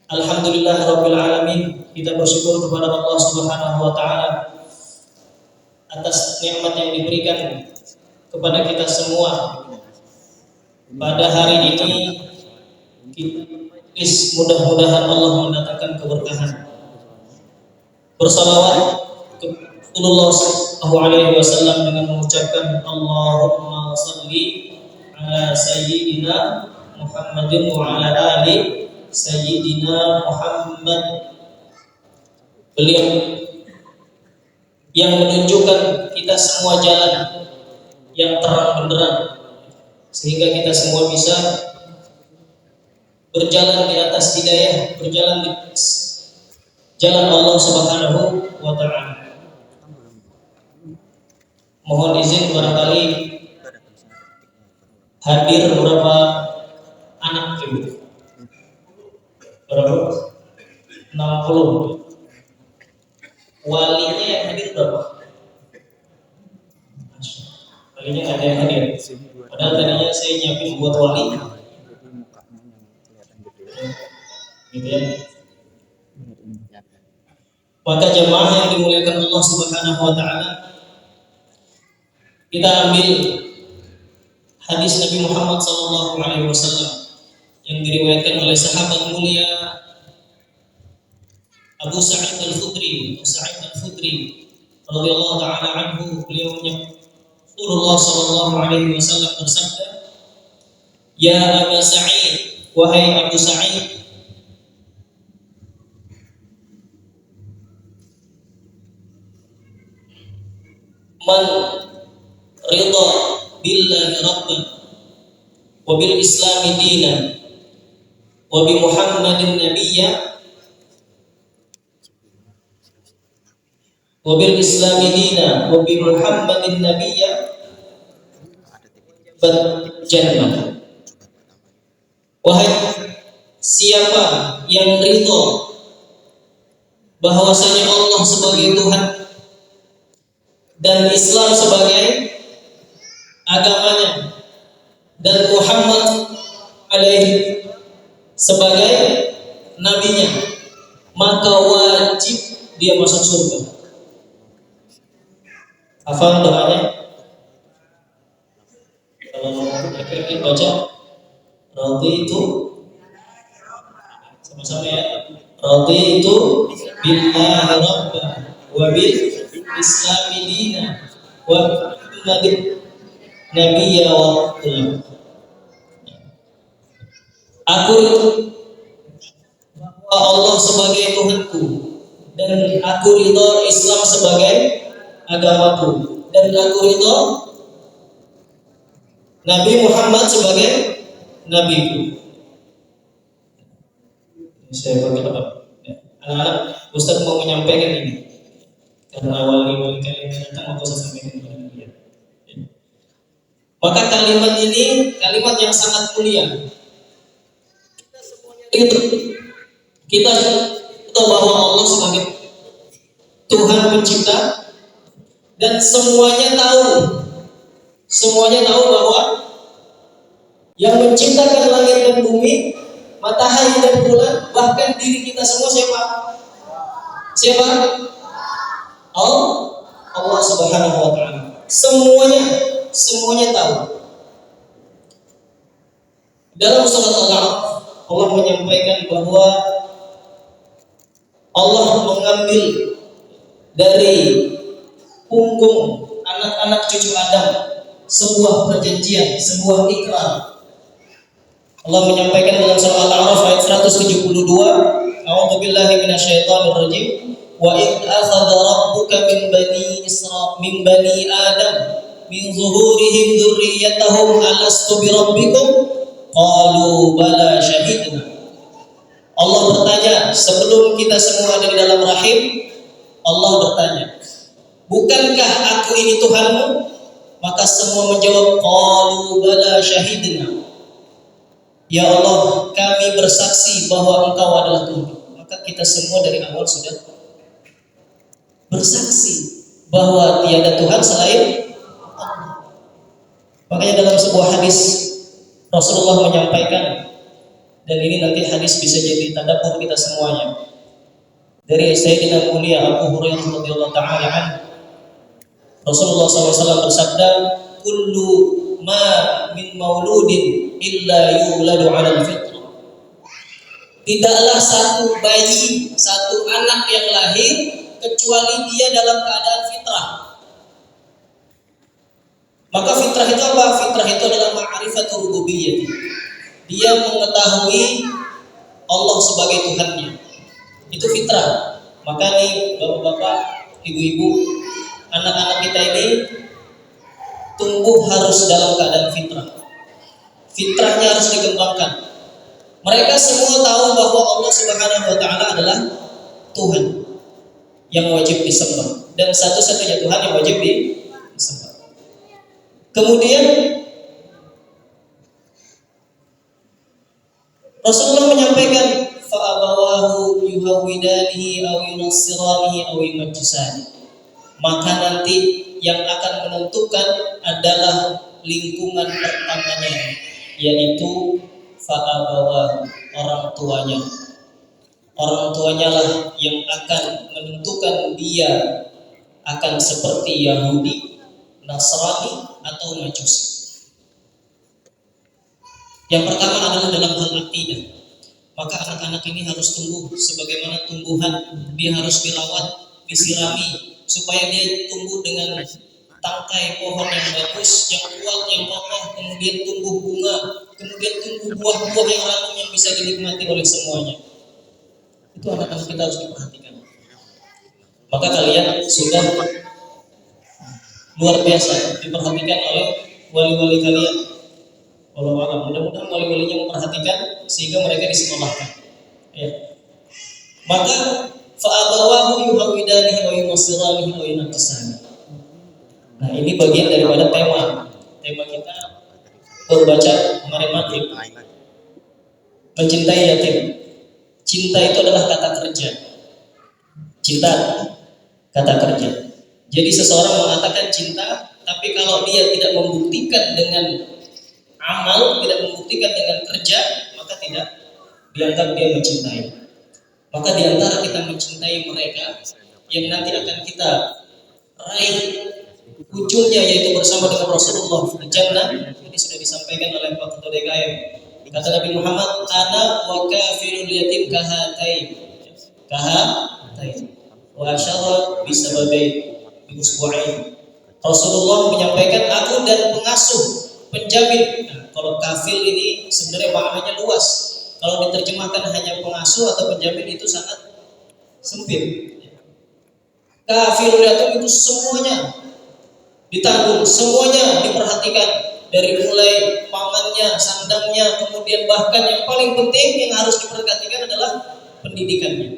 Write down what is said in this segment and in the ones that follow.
Alhamdulillahirabbil alamin. Kita bersyukur kepada Allah Subhanahu wa taala atas nikmat yang diberikan kepada kita semua. Pada hari ini mudah-mudahan Allah mendatangkan keberkahan. Bersalawat Rasulullah sallallahu alaihi wasallam dengan mengucapkan Allahumma shalli ala sayyidina Muhammadin wa ala ali Sayyidina Muhammad. Beliau yang menunjukkan kita semua jalan yang terang benderang sehingga kita semua bisa berjalan di atas hidayah, berjalan di jalan Allah Subhanahu wa taala. Mohon izin barangkali hadir beberapa anak ibu. Berapa? 60. Walinya yang hadir berapa? Walinya nggak ada yang hadir. Padahal tadinya saya nyiapin buat wali. Gitu ya. Maka jemaah yang dimuliakan Allah Subhanahu wa taala, kita ambil hadis Nabi Muhammad sallallahu alaihi wasallam yang diriwayatkan oleh sahabat mulia Abu Sa'id Al-Khudri radhiyallahu taala anhu. Beliau menyebut Rasulullah sallallahu alaihi wasallam bersabda, "Ya Abu Sa'id, wahai Abu Sa'id, man ridha billahi rabban wa bil islami dinan wa bi Muhammadin nabiyya wa bil islami dinan wa bi Muhammadin nabiyya jannah." Wahai siapa yang ridho bahwasanya Allah sebagai Tuhan dan Islam sebagai agamanya dan Muhammad alaihi sebagai nabinya, maka wajib dia masuk surga. Hafal doanya? Kalau mau kita baca raditu, sama-sama ya. Raditu billahi rabban wa bil islami dinan wa Muhammadin nabiyya wa rasul. Aku bahwa Allah sebagai Tuhanku dan aku ridho Islam sebagai agamaku dan aku ridho Nabi Muhammad sebagai nabiku. Saya berkata, anak-anak, Ustaz mau menyampaikan ini karena wali-wali kalian datang, aku sampaikan kepada kalian. Maka kalimat ini kalimat yang sangat mulia. Kita tahu bahwa Allah sebagai Tuhan pencipta dan semuanya tahu bahwa yang menciptakan langit dan bumi, matahari dan bulan, bahkan diri kita semua siapa? Allah Subhanahu wa taala. Semuanya tahu. Dalam surat Al-A'raf Allah menyampaikan bahwa Allah mengambil dari punggung anak-anak cucu Adam sebuah perjanjian, sebuah ikrar. Allah menyampaikan dalam surah Al-A'raf ayat 172, A'udzubillahi minasyaitonir rajim. Wa id akhadha rabbuka min bani Adam min zuhurihim dzurriyyatahum alastu bi rabbikum qalu bala syahidna. Allah bertanya sebelum kita semua ada di dalam rahim. Allah bertanya, bukankah aku ini Tuhanmu? Maka semua menjawab qalu bala syahidna. Ya Allah, kami bersaksi bahwa Engkau adalah Tuhan. Maka kita semua dari awal sudah bersaksi bahwa tiada Tuhan selain Allah. Makanya dalam sebuah hadis Rasulullah menyampaikan Dan ini nanti hadis bisa jadi tadabbur kita semuanya. Dari Sayyidina Mulia Abu Hurairah radhiyallahu taala anhu, Rasulullah SAW bersabda, "Kullu ma min mauludin illa yuladu 'ala al-fitrah." Tidaklah satu bayi, satu anak yang lahir kecuali dia dalam keadaan fitrah. Maka fitrah itu apa? Fitrah itu adalah ma'rifatul rububiyyah. Dia mengetahui Allah sebagai Tuhannya. Itu fitrah. Maka nih bapak-bapak, ibu-ibu, anak-anak kita ini tumbuh harus dalam keadaan fitrah. Fitrahnya harus dikembangkan. Mereka semua tahu bahwa Allah Subhanahu wa taala adalah Tuhan yang wajib disembah dan satu-satunya Tuhan yang wajib disembah. Kemudian Rasulullah menyampaikan, fa'abawahu yuhawidanihi aw yunassiranihi aw yumajjisani. Maka nanti yang akan menentukan adalah lingkungan pertamanya, yaitu fa'abawahu, orang tuanya. Orang tuanya lah yang akan menentukan dia akan seperti Yahudi, Nasrani atau Majusi. Yang pertama adalah dalam hal akidah. Maka anak-anak ini harus tumbuh sebagaimana tumbuhan. Dia harus dirawat, disirami, supaya dia tumbuh dengan tangkai pohon yang bagus, yang kuat, yang kokoh. Kemudian tumbuh bunga, kemudian tumbuh buah-buah yang ranum yang bisa dinikmati oleh semuanya. Itu anak-anak kita harus diperhatikan. Maka kalian sudah luar biasa diperhatikan oleh wali-wali kalian. Walau alam, mudah-mudahan wali-walinya memperhatikan sehingga mereka disekolahkan. Ya. Maka fa'abawahu yuhawidanihi wa yunassiranihi wa yunajjisani. Nah, ini bagian daripada tema kita membaca kemarin maghrib. Mencintai yatim. Cinta itu adalah kata kerja. Cinta kata kerja. Jadi seseorang mengatakan cinta, tapi kalau dia tidak membuktikan dengan amal, tidak membuktikan dengan kerja, maka tidak dianggap dia mencintai. Maka diantara kita mencintai mereka yang nanti akan kita raih ujungnya, yaitu bersama dengan Rasulullah Jannah. Ini sudah disampaikan oleh Pak Ketua DKM. Kata Nabi Muhammad, ana wa kafirul yatim kahatain wa asyara bisababain biusbu'ain. Rasulullah menyampaikan, aku dan pengasuh, penjamin. Nah, kalau kafil ini sebenarnya maknanya luas. Kalau diterjemahkan hanya pengasuh atau penjamin itu sangat sempit. Kafirul yatim itu semuanya ditanggung, semuanya diperhatikan. Dari mulai pangannya, sandangnya, kemudian bahkan yang paling penting yang harus diperhatikan adalah pendidikannya.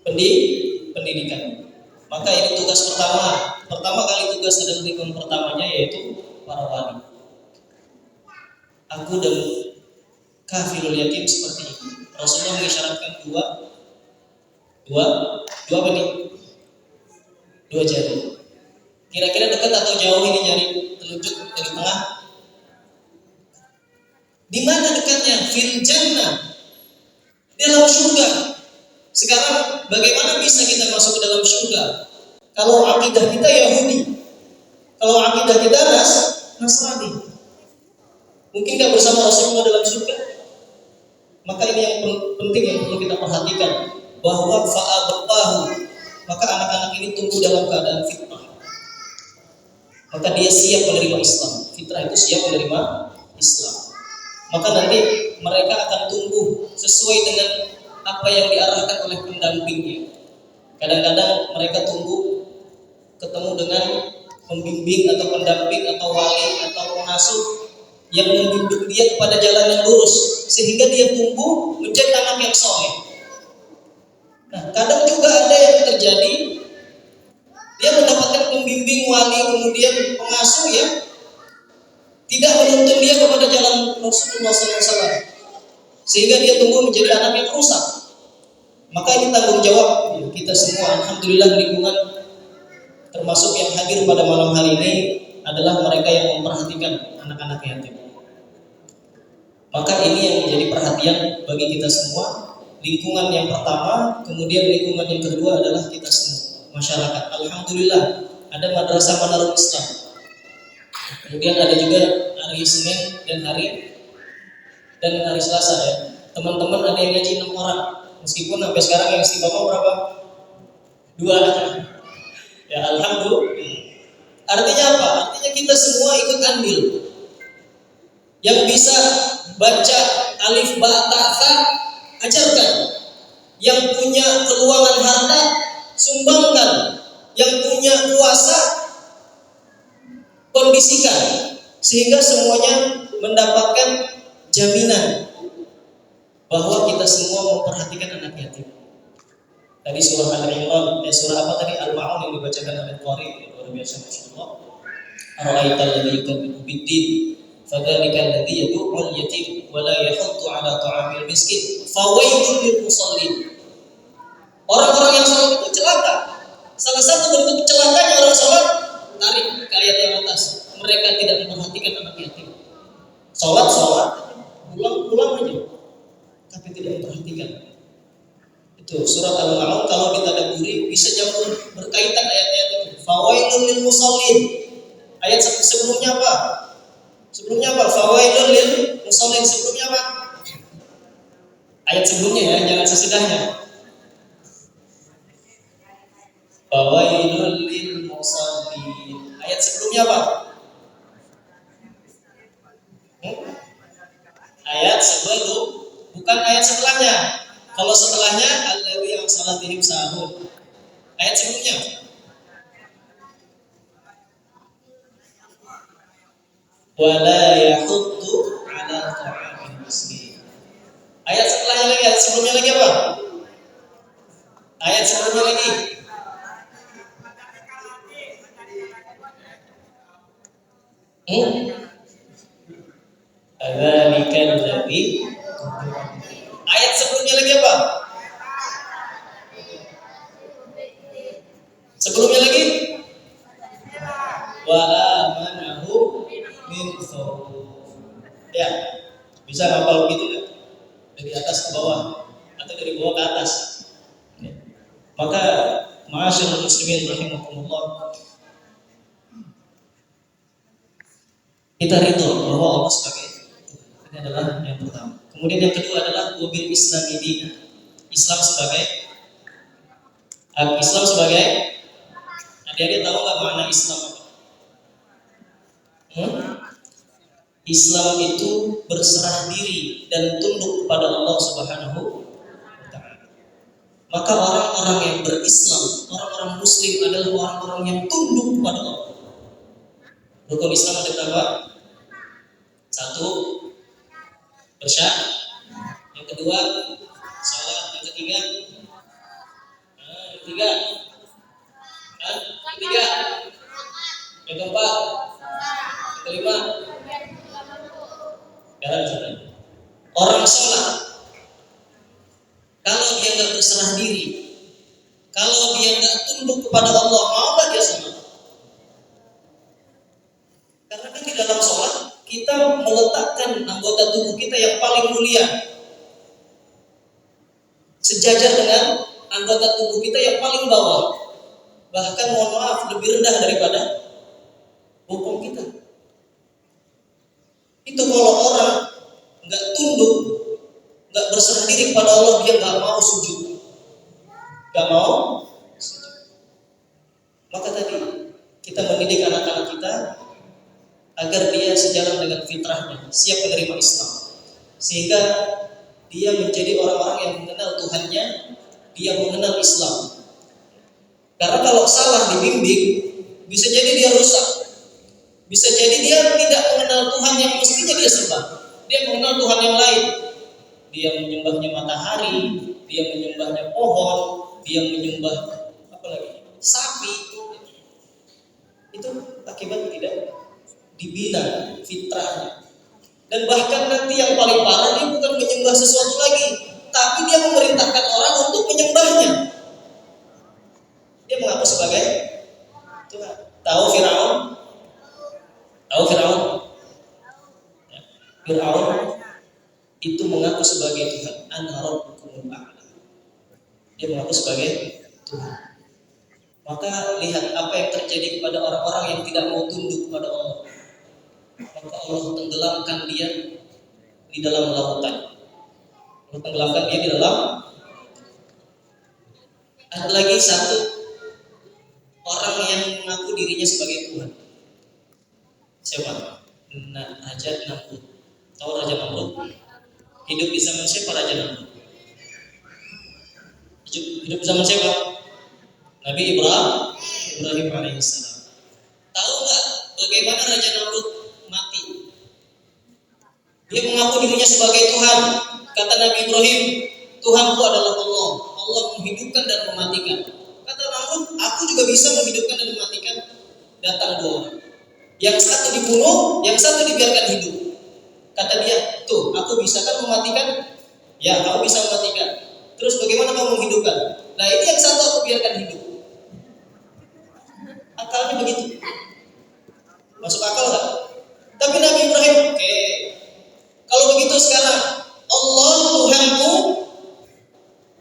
Pendidikan. Maka ini tugas pertama kali tugas adalah lingkungan pertamanya, yaitu para wali. Aku dan kafirul yatim seperti ini. Rasulullah mengisyaratkan dua apa nih? Dua jari. Kira-kira dekat atau jauh ini jari telunjuk dari tengah? Di mana dekatnya? Fil jannah, dalam surga. Sekarang bagaimana bisa kita masuk ke dalam surga? Kalau akidah kita Yahudi, kalau akidah kita Nasrani, mungkinkah bersama Rasulullah dalam surga? Maka ini yang penting yang perlu kita perhatikan, bahwa fa'abawahu, maka anak-anak ini tumbuh dalam keadaan fitrah. Maka dia siap menerima Islam. Fitrah itu siap menerima Islam. Maka nanti mereka akan tumbuh sesuai dengan apa yang diarahkan oleh pendampingnya. Kadang-kadang mereka tumbuh ketemu dengan pembimbing atau pendamping atau wali atau pengasuh yang membimbing dia kepada jalan yang lurus, sehingga dia tumbuh menjadi anak yang soleh. Nah, kadang juga ada yang terjadi, dia mendapatkan pembimbing wali kemudian pengasuh ya tidak menuntun dia kepada jalan Rasulullah SAW, sehingga dia tumbuh menjadi anak yang rusak. Maka ini tanggung jawab kita semua. Alhamdulillah lingkungan termasuk yang hadir pada malam hari ini adalah mereka yang memperhatikan anak-anak yatim. Maka ini yang menjadi perhatian bagi kita semua. Lingkungan yang pertama, kemudian lingkungan yang kedua adalah kita semua, masyarakat. Alhamdulillah ada madrasah Manarul Islam. Kemudian ada juga hari Senin dan hari Selasa ya. Teman-teman ada yang ngaji 6 orang. Meskipun sampai sekarang yang istiqomah berapa? 2. Ya alhamdulillah. Artinya apa? Artinya kita semua ikut andil. Yang bisa baca alif ba ta tha ajarkan. Yang punya keuangan harta sumbangkan. Yang punya kuasa kondisikan sehingga semuanya mendapatkan jaminan bahwa kita semua memperhatikan anak yatim. Tadi surah Al-Imran, surah apa tadi? Al-Ma'un yang dibacakan oleh Qari, luar biasa masyaallah. Ara'aital ladzi yukadzibu bid-din, fadzalika alladzi yad'ul yatim wa la yahuddu 'ala ta'amil miskin, fawailul lil musallin. Orang-orang yang salat itu celaka. Salah satu bentuk celakanya orang salat, tarik ke ayat yang atas. Mereka tidak memperhatikan anak yatim. Salat, pulang aja, tapi tidak memperhatikan. Itu surat Al-Ma'un kalau ditadaburi bisa jauh berkaitan ayat-ayat itu. Fawailul lil musallin. Ayat sebelumnya apa? Fawailul lil musallin. Sebelumnya apa? Ayat sebelumnya ya, jangan sesudahnya. Fawailul lil musallin. Ayat sebelumnya apa? Ayat sebelum, bukan ayat setelahnya. Kalau setelahnya alladzi yang salatihim sahun. Ayat sebelumnya wala yahuddu 'ala ta'amil miskin. Ayat setelahnya lagi, ayat sebelumnya lagi apa? Ayat sebelumnya lagi Adzalika alladzi. Ayat sebelumnya lagi apa? Sebelumnya lagi wa amanahu min khawf. Ya, bisa hafal begitu kan? Dari atas ke bawah atau dari bawah ke atas. Ya. Maka ma'asyiral muslimin rahimakumullah, kita ridho bahwa Allah sebagai ini adalah yang pertama. Kemudian yang kedua adalah wabil islami dina. Islam sebagai adik-adik tahu nggak makna Islam apa? Islam itu berserah diri dan tunduk kepada Allah Subhanahu wa taala. Maka orang-orang yang berislam, orang-orang muslim adalah orang-orang yang tunduk kepada Allah. Rukun Islam ada berapa? 1, bersyahadat. Yang kedua, salat. Yang ketiga, yang keempat, yang kelima, jalan. Orang sholat, kalau dia nggak berserah diri, kalau dia nggak tunduk kepada Allah, mau nggak dia sholat? Karena kan di dalam sholat kita meletakkan anggota tubuh kita yang paling mulia sejajar dengan anggota tubuh kita yang paling bawah, bahkan mohon maaf lebih rendah daripada bokong kita. Itu kalau orang nggak tunduk, nggak berserah diri kepada Allah, dia nggak mau sujud, nggak mau sujud. Maka tadi kita mendidik anak-anak kita agar dia sejalan dengan fitrahnya, siap menerima Islam, sehingga dia menjadi orang-orang yang mengenal Tuhannya, dia mengenal Islam. Karena kalau salah dibimbing, bisa jadi dia rusak, bisa jadi dia tidak mengenal Tuhan yang mestinya dia sembah. Dia mengenal Tuhan yang lain. Dia menyembahnya matahari, dia menyembahnya pohon, dia menyembah apa lagi? Sapi. Itu akibat tidak dibina fitrahnya. Dan bahkan nanti yang paling parah, dia bukan menyembah sesuatu lagi, tapi dia memerintahkan orang untuk menyembahnya. Dia mengaku sebagai Tuhan. Tahu Firaun? Ya. Firaun mengaku sebagai Tuhan. Ana rabbukumul a'la. Dia mengaku sebagai Tuhan. Maka lihat apa yang terjadi kepada orang-orang yang tidak mau tunduk kepada Allah. Maka Allah tenggelamkan dia di dalam lautan. Allah tenggelamkan dia di dalam. Ada lagi satu orang yang mengaku dirinya sebagai Tuhan. Siapa? Raja Namrud. Tahu Raja Namrud? Hidup di zaman siapa Raja Namrud? Hidup di zaman siapa? Nabi Ibrahim alaihissalam. Tahu nggak bagaimana Raja Namrud mati? Dia mengaku dirinya sebagai Tuhan. Kata Nabi Ibrahim, Tuhanku adalah Allah. Allah menghidupkan dan mematikan. Kata Namrud, aku juga bisa menghidupkan dan mematikan. Datang dua orang. Yang satu dibunuh, yang satu dibiarkan hidup. Kata dia, tuh, aku bisa kan mematikan? Ya, kamu bisa mematikan. Terus bagaimana kamu menghidupkan? Nah, ini yang satu aku biarkan hidup. Akalnya begitu. Masuk akal nggak? Tapi Nabi Ibrahim, oke. Kalau begitu sekarang, Allah Tuhanku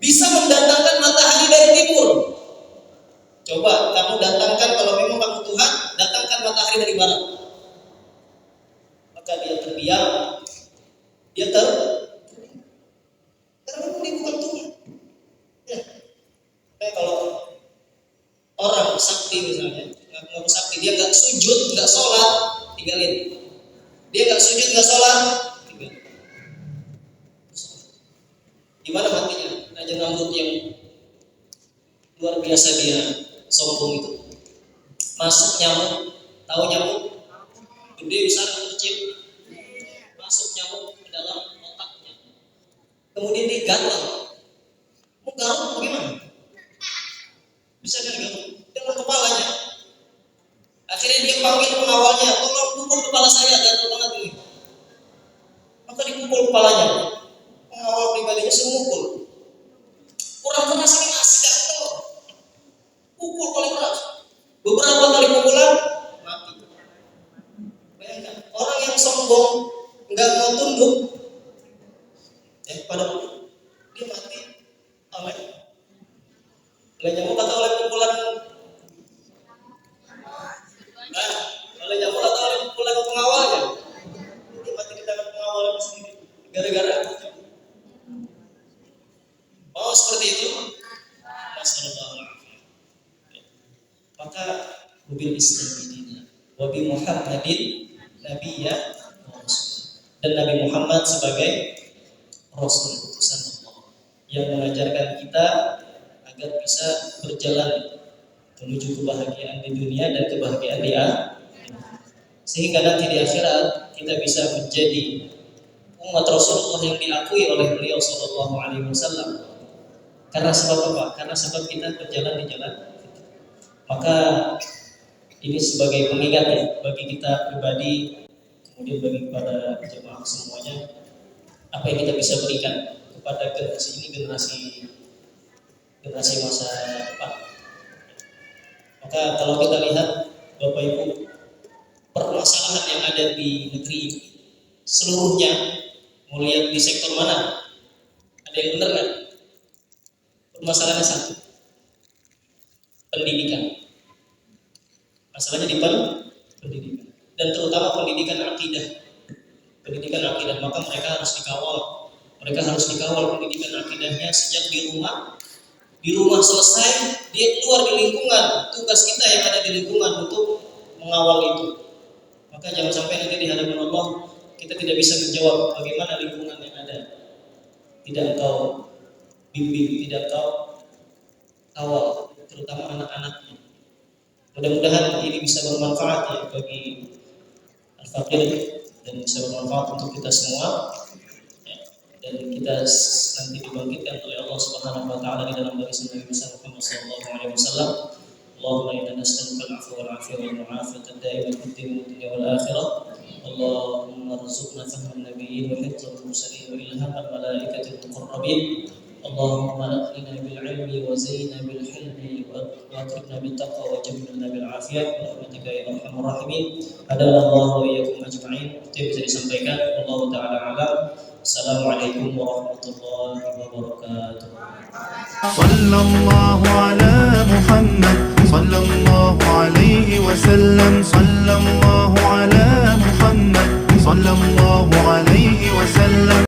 bisa mendatangkan matahari dari timur. Coba kamu datangkan, kalau memang kamu Tuhan, datangkan matahari dari barat. Maka dia terdiam. Karena dia bukan Tuhan. Ya. Kayak kalau orang sakti misalnya, ngaku sakti, dia nggak sujud, nggak sholat, tinggalin. Dia nggak sujud, nggak sholat, tinggalin. Gimana matinya? Raja Namrud yang luar biasa dia sombong itu. Masuk nyamuk, tahu nyamuk? Gede, besar, kecil. Masuk nyamuk ke dalam otaknya. Kemudian dia gatal. Mau garuk bagaimana? Bisa kan garuk? Dengan kepalanya. Akhirnya dia panggil pengawalnya, tolong pukul kepala saya, gatal banget ini. Maka dipukul kepalanya. Pengawal pribadinya semukul. Kurang keras ini masih gatal. Pukul paling keras. Beberapa kali pukulan mati. Bayangkan, orang yang sombong nggak mau tunduk, pada dia mati oleh nyamuk atau oleh pukulan. Oleh nyamuk atau oleh pukulan pengawalnya. Dia mati di tangan pengawalnya sendiri. Gara-gara seperti itu. Masyaallah. Maka mobil Islam ini Nabi Muhammadin Nabiyya dan Nabi Muhammad sebagai Rasul utusan Allah yang mengajarkan kita agar bisa berjalan menuju kebahagiaan di dunia dan kebahagiaan di akhirat, sehingga nanti di akhirat kita bisa menjadi umat Rasulullah yang diakui oleh beliau Sallallahu Alaihi Wasallam. Karena sebab apa? Karena sebab kita berjalan di jalan. Maka ini sebagai pengingat ya bagi kita pribadi, kemudian bagi kepada jemaah semuanya, apa yang kita bisa berikan kepada generasi ini, generasi masa depan. Maka kalau kita lihat Bapak Ibu, permasalahan yang ada di negeri ini seluruhnya, mau lihat di sektor mana, ada yang benar kan? Permasalahannya satu, pendidikan. Masalahnya di pendidikan, dan terutama pendidikan akidah. Pendidikan akidah, maka mereka harus dikawal. Mereka harus dikawal pendidikan akidahnya sejak di rumah. Di rumah selesai, dia keluar di lingkungan. Tugas kita yang ada di lingkungan untuk mengawal itu. Maka jangan sampai nanti di hadapan Allah kita tidak bisa menjawab bagaimana lingkungan yang ada. Tidak engkau bimbing, tidak engkau kawal, terutama anak-anaknya. Mudah-mudahan ini bisa bermanfaat ya bagi Al-Faqih dan bisa bermanfaat untuk kita semua ya. Dan kita nanti dibangkitkan oleh Allah Subhanahu wa taala di dalam barisan Nabi Muhammad sallallahu alaihi wasallam. Allahumma inna nas'aluka al-'afwa wal 'afiyata wal mu'afiyata ad-da'imata fid dunya wal akhirah. Allahumma arzuqna fahman nabiyyin wa hifdzal mursalin wa ilhamal malaikatil muqarrabin. اللهم أكرمنا بالعلم وزينا بالحلم وأكرمنا بالتقوى وجملنا بالعافية برحمتك يا أرحم الراحمين. Hadaana Allah wa iyyakum ajma'in. Itu yang bisa disampaikan. Wallahu taala alam. Assalamualaikum warahmatullahi wabarakatuh. Sallallahu ala Muhammad sallallahu alaihi wasallam sallallahu